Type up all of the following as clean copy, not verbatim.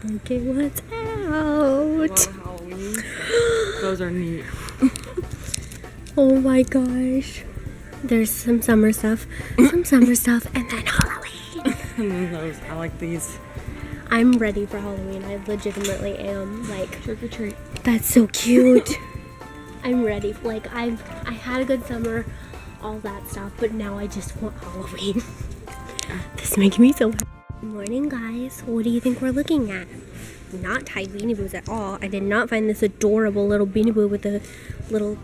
Okay, what's A lot out? of Halloween. Those are neat. Oh my gosh. There's some summer stuff, and then Halloween. And then those, I like these. I'm ready for Halloween. I legitimately am. Like, Trick or treat. that's so cute. I'm ready. Like, I had a good summer, all that stuff, but now I just want Halloween. This is making me so happy. Good morning, guys. What do you think we're looking at? Not tied Beanie Boos at all. I did not find this adorable little Beanie Boo with a little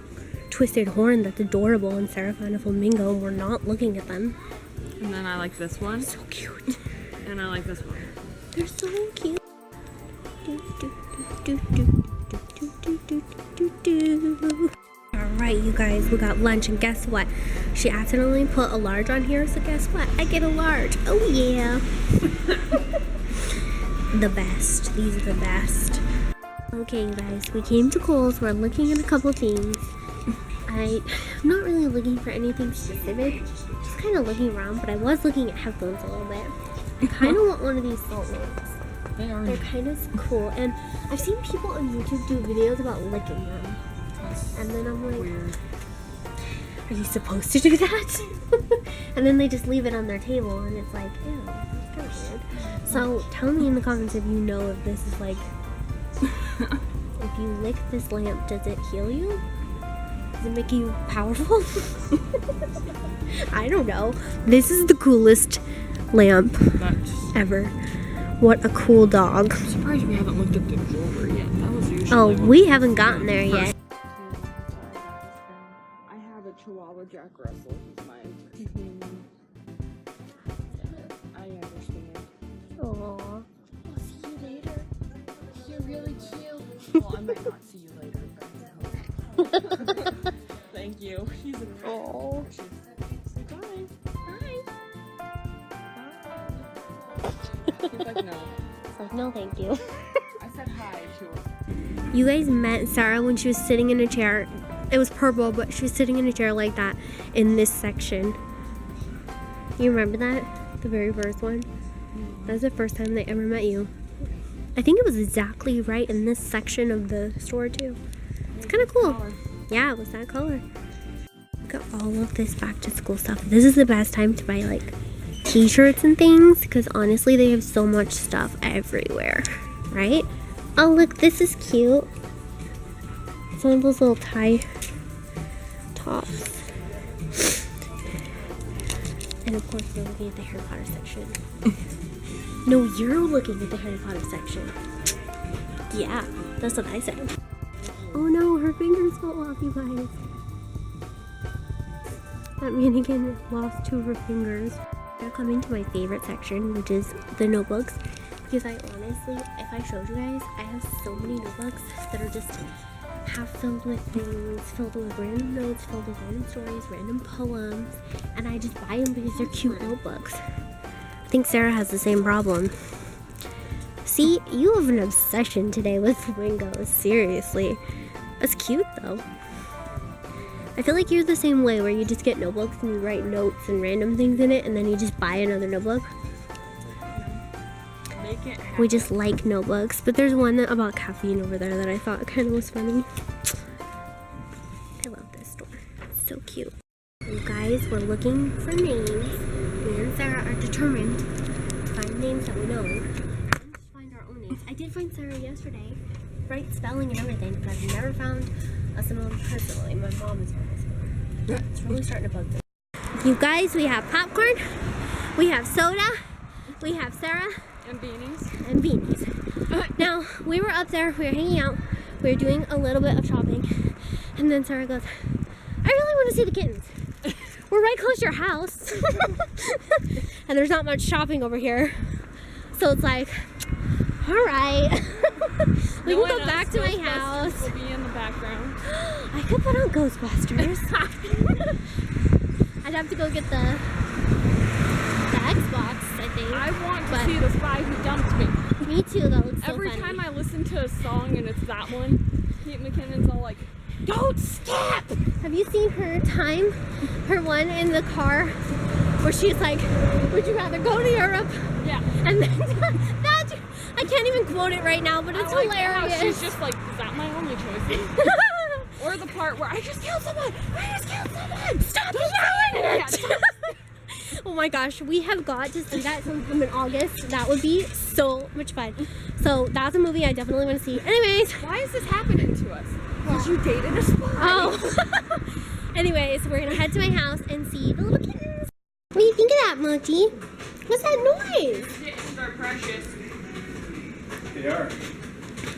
twisted horn that's adorable, and Sarah found a flamingo, and we're not looking at them. And then I like this one. So cute. And I like this one. They're so cute. Alright, you guys, we got lunch, and guess what? She accidentally put a large on here, so guess what? I get a large. Oh yeah. The best. These are the best. Okay, you guys, we came to Kohl's. We're looking at a couple things. I'm not really looking for anything specific. Just kind of looking around, but I was looking at headphones a little bit. I kind of want one of these salt lamps. They're kind of cool, and I've seen people on YouTube do videos about licking them. And then I'm like, Weird. are you supposed to do that? And then they just leave it on their table, and it's like, ew, that's kind of weird. So tell me in the comments if you know if this is like, if you lick this lamp, does it heal you? Does it make you powerful? I don't know. This is the coolest lamp ever. What a cool dog. I'm surprised we haven't looked at the jewelry yet. That was usually Oh, what we haven't gotten there yet. I have a Chihuahua Jack Russell. He's mine. I understand. Aww. I'll see you later. You're really cute. Well, I might not see you later, but thank you. He's a Oh. Bye. Bye. He's like, no. It's like, no, thank you. I said hi to her. You guys met Sarah when she was sitting in a chair. It was purple, but she was sitting in a chair like that in this section. You remember that? The very first one? That was the first time they ever met you. I think it was exactly right in this section of the store too. It's kind of cool. Yeah, it was that color. Look at all of this back to school stuff. This is the best time to buy like t-shirts and things, because honestly they have so much stuff everywhere, right? Oh look, this is cute. It's one of those little tie tops. And of course we're looking at the Harry Potter section. No, you're looking at the Harry Potter section. Yeah, that's what I said. Oh no, her fingers fell off, you guys. That mannequin lost 2 of her fingers. Now coming to my favorite section, which is the notebooks. Because I honestly, if I showed you guys, I have so many notebooks that are just half filled with things, filled with random notes, filled with random stories, random poems. And I just buy them because they're cute notebooks. I think Sarah has the same problem. See, you have an obsession today with flamingos, seriously. That's cute though. I feel like you're the same way, where you just get notebooks and you write notes and random things in it, and then you just buy another notebook. Make it happen. We just like notebooks, but there's one about caffeine over there that I thought kind of was funny. I love this store. It's so cute. You guys, we're looking for names. Me and Sarah are determined to find names that we know. And to find our own names. I did find Sarah yesterday, right spelling and everything, but I've never found a Simone personally. My mom is from Simone. It's really starting to bug me. You guys, we have popcorn, we have soda, we have Sarah, And beanies. and beanies. Now, we were up there, we were hanging out, we were doing a little bit of shopping, and then Sarah goes, I really want to see the kittens. We're right close to your house. And there's not much shopping over here. So it's like, all right. We can go back to my house. Will be in the background. I could put on Ghostbusters. I'd have to go get the Xbox, I think. I want to But- see the spy who dumped me. Me too, that looks so Every funny. time I listen to a song and it's that one, Kate McKinnon's all like, don't stop! Have you seen her time? Her one in the car where she's like, would you rather go to Europe? Yeah. And then that, I can't even quote it right now, but it's I like how hilarious. she's just like, is that my only choice? Or the part where I just killed someone! I just killed someone! Stop yelling it! Oh my gosh, we have got to see that sometime in August. That would be so much fun. So that's a movie I definitely want to see. Anyways. Why is this happening to us? Because you dated a spy. Oh. Anyways, we're going to head to my house and see the little kittens. What do you think of that, Mochi? What's that noise? Kittens are precious. They are.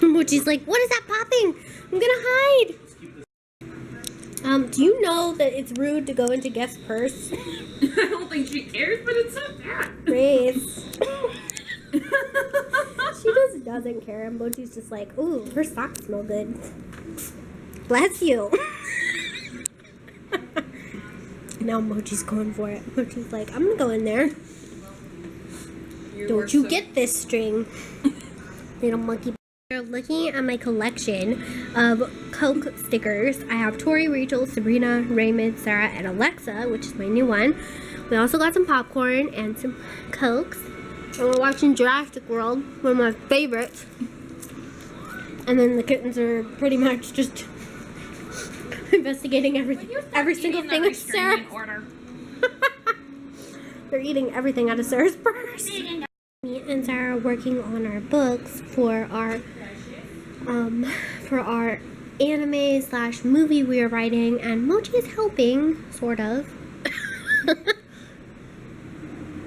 Mochi's like, what is that popping? I'm going to hide. Do you know that it's rude to go into guest purse? I don't think she cares, but it's so bad. Grace. She just doesn't care. And Mochi's just like, ooh, her socks smell good. Bless you. Now Mochi's going for it. Mochi's like, I'm gonna go in there. Don't you get this string, little monkey. We're looking at my collection of Coke stickers. I have Tori, Rachel, Sabrina, Raymond, Sarah, and Alexa, which is my new one. We also got some popcorn and some Cokes. And we're watching Jurassic World, one of my favorites. And then the kittens are pretty much just investigating every single thing of Sarah. They're eating everything out of Sarah's purse. Me and Sarah are working on our books for our anime / movie we are writing, and Mochi is helping, sort of.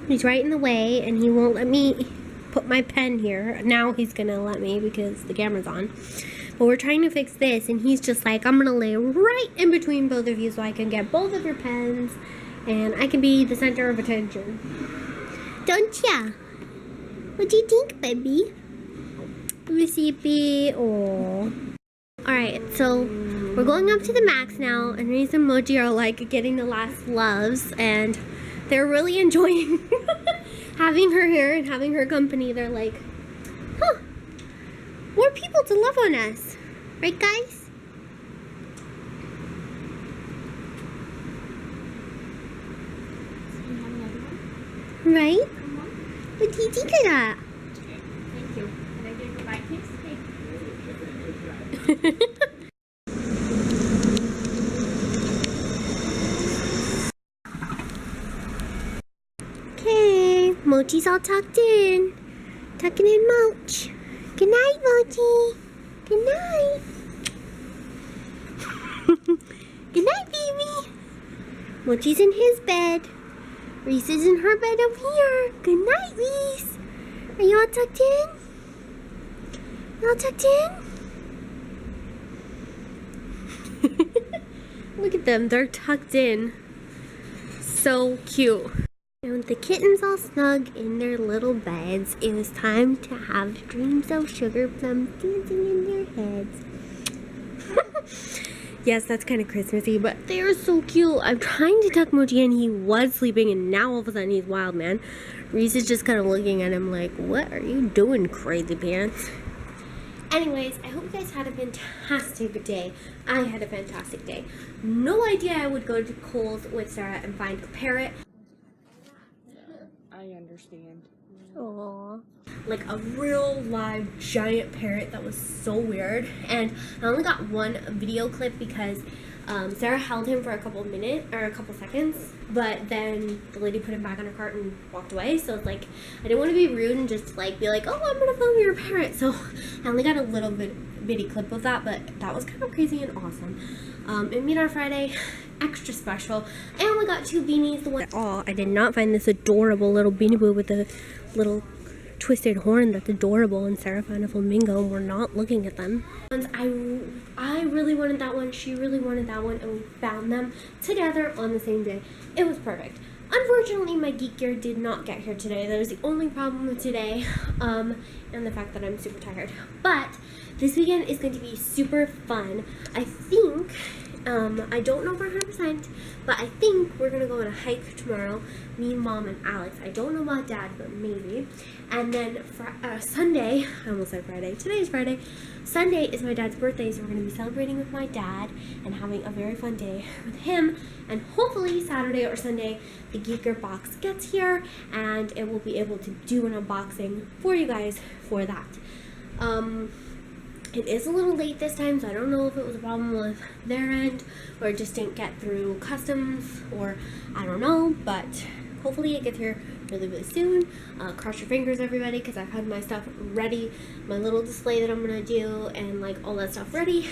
He's right in the way, and he won't let me put my pen here. Now he's gonna let me because the camera's on. But we're trying to fix this, and he's just like, I'm gonna lay right in between both of you so I can get both of your pens, and I can be the center of attention. Don't ya? What do you think, baby? Recipe. Oh. Alright, so we're going up to the max now, and Reese and Mochi are like getting the last loves, and they're really enjoying having her here and having her company. They're like, huh, more people to love on us. Right, guys? Right? What do you think of that? Thank you. Can I give you my kiss? Okay, Mochi's all tucked in. Tucking in Moch. Good night, Mochi. Good night. Good night, baby. Mochi's in his bed. Reese is in her bed over here. Good night, Reese. Are you all tucked in? You all tucked in? Look at them. They're tucked in. So cute. And with the kittens all snug in their little beds, it was time to have dreams of sugar plums dancing in their heads. Yes, that's kind of Christmassy, but they are so cute. I'm trying to tuck Mochi in. He was sleeping, and now all of a sudden he's wild, man. Reese is just kind of looking at him like, what are you doing, crazy pants? Anyways, I hope you guys had a fantastic day. I had a fantastic day. No idea I would go to Kohl's with Sarah and find a parrot. I understand. Aww. Like a real live giant parrot that was so weird. And I only got one video clip because Sarah held him for a couple minutes or a couple seconds, but then the lady put him back on her cart and walked away. So it's like I didn't want to be rude and just like be like, oh, I'm gonna film your parrot. So I only got a little bitty clip of that, but that was kind of crazy and awesome. And Meet Our Friday, extra special. I only got 2 beanies. The one I did not find this adorable little beanie boo with the little twisted horn that's adorable, and Sarah found a flamingo, and we're not looking at them. I really wanted that one, she really wanted that one, and we found them together on the same day. It was perfect. Unfortunately, my geek gear did not get here today. That was the only problem with today, and the fact that I'm super tired. But this weekend is going to be super fun. I think I don't know for 100%, but I think we're gonna go on a hike tomorrow. Me, Mom, and Alex. I don't know about Dad, but maybe. And then Sunday, I almost said Friday. Today is Friday. Sunday is my dad's birthday, so we're gonna be celebrating with my dad and having a very fun day with him. And hopefully Saturday or Sunday, the Geeker box gets here, and it will be able to do an unboxing for you guys for that. It is a little late this time, so I don't know if it was a problem with their end or it just didn't get through customs, or I don't know, but hopefully it gets here really, really soon. Cross your fingers, everybody, because I've had my stuff ready, my little display that I'm going to do, and like all that stuff ready.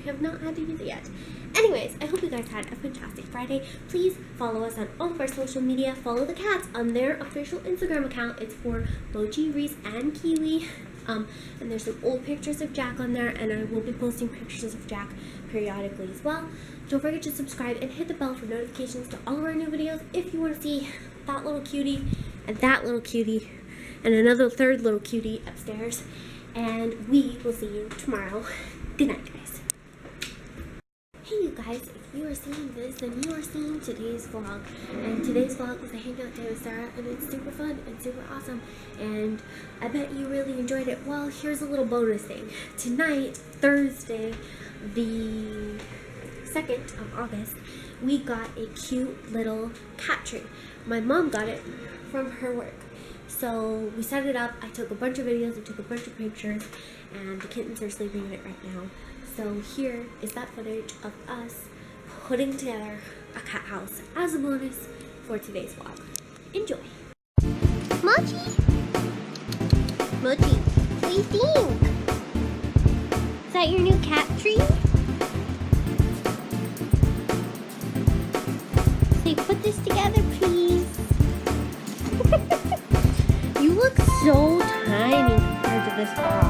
I have not had to use it yet. Anyways, I hope you guys had a fantastic Friday. Please follow us on all of our social media. Follow the cats on their official Instagram account. It's for Mochi, Reese, and Kiwi. And there's some old pictures of Jack on there, and I will be posting pictures of Jack periodically as well. Don't forget to subscribe and hit the bell for notifications to all of our new videos if you want to see that little cutie and that little cutie and another third little cutie upstairs. And we will see you tomorrow. Good night, guys. Hey you guys, if you are seeing this, then you are seeing today's vlog. And today's vlog is a hangout day with Sarah, and it's super fun and super awesome. And I bet you really enjoyed it. Well, here's a little bonus thing. Tonight, Thursday, the 2nd of August, we got a cute little cat tree. My mom got it from her work. So we set it up, I took a bunch of videos, I took a bunch of pictures, and the kittens are sleeping in it right now. So here is that footage of us putting together a cat house as a bonus for today's vlog. Enjoy! Mochi! Mochi, what do you think? Is that your new cat tree? Say, put this together, please. You look so tiny compared to this dog.